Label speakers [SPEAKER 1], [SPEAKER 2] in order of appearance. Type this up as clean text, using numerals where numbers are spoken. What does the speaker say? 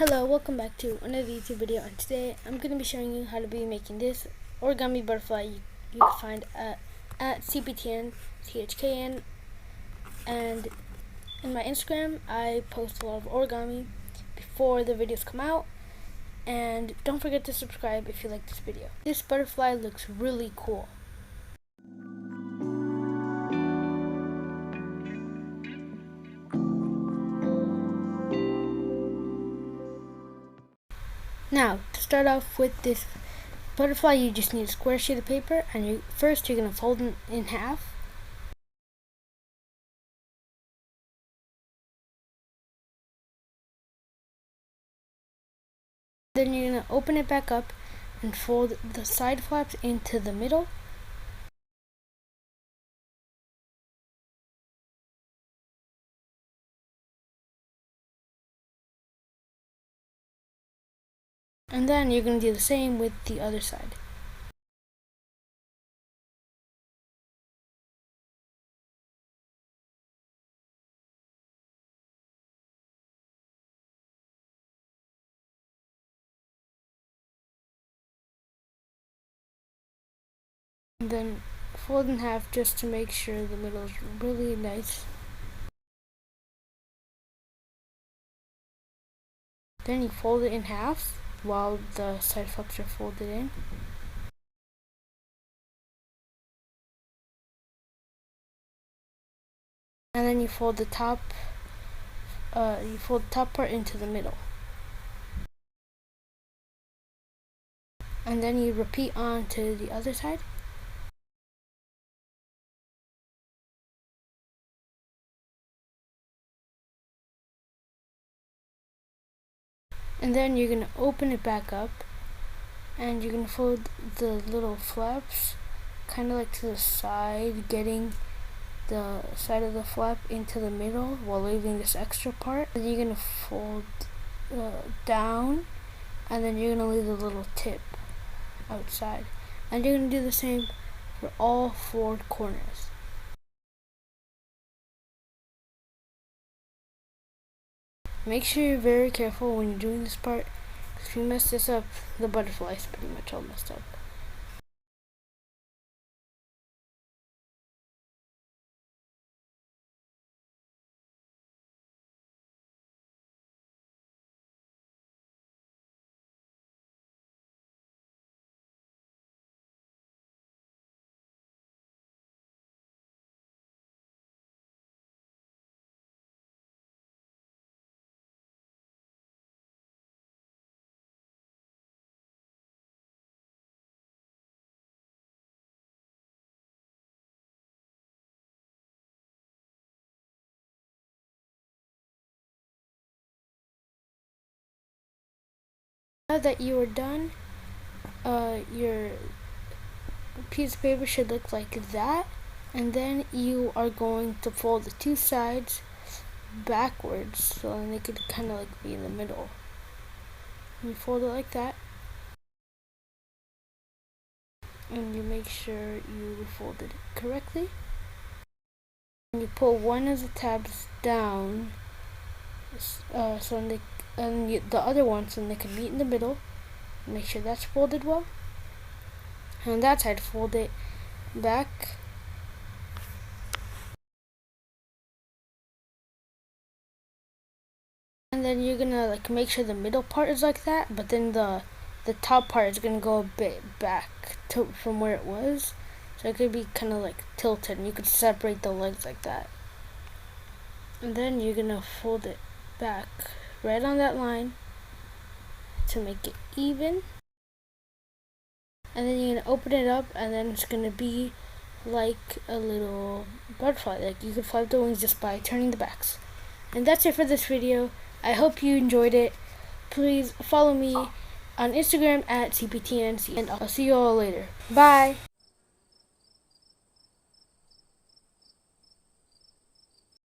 [SPEAKER 1] Hello, welcome back to another YouTube video, and today I'm going to be showing you how to be making this origami butterfly you can find at CPTN, and in my Instagram I post a lot of origami before the videos come out, and don't forget to subscribe if you like this video. This butterfly looks really cool. Now, to start off with this butterfly, you just need a square sheet of paper, and first you're going to fold it in half. Then you're going to open it back up and fold the side flaps into the middle. And then you're going to do the same with the other side. And then fold in half just to make sure the middle is really nice. Then you fold it in half while the side flaps are folded in. And then you fold the top part into the middle. And then you repeat on to the other side. And then you're going to open it back up, and you're going to fold the little flaps kind of like to the side, getting the side of the flap into the middle while leaving this extra part. Then you're going to fold down, and then you're going to leave the little tip outside. And you're going to do the same for all four corners. Make sure you're very careful when you're doing this part, because if you mess this up, the butterfly is pretty much all messed up. Now that you are done, your piece of paper should look like that, and then you are going to fold the two sides backwards so then they could kind of like be in the middle. And you fold it like that, and you make sure you folded it correctly. And you pull one of the tabs down the other one so they can meet in the middle. Make sure that's folded well. And on that side, fold it back. And then you're gonna like make sure the middle part is like that, but then the top part is gonna go a bit back from where it was, so it could be kind of like tilted, and you could separate the legs like that. And then you're gonna fold it back right on that line to make it even. And then you're gonna open it up, and then it's gonna be like a little butterfly. Like you can flap the wings just by turning the backs. And that's it for this video. I hope you enjoyed it. Please follow me on Instagram at CPTNC, and I'll see you all later. Bye!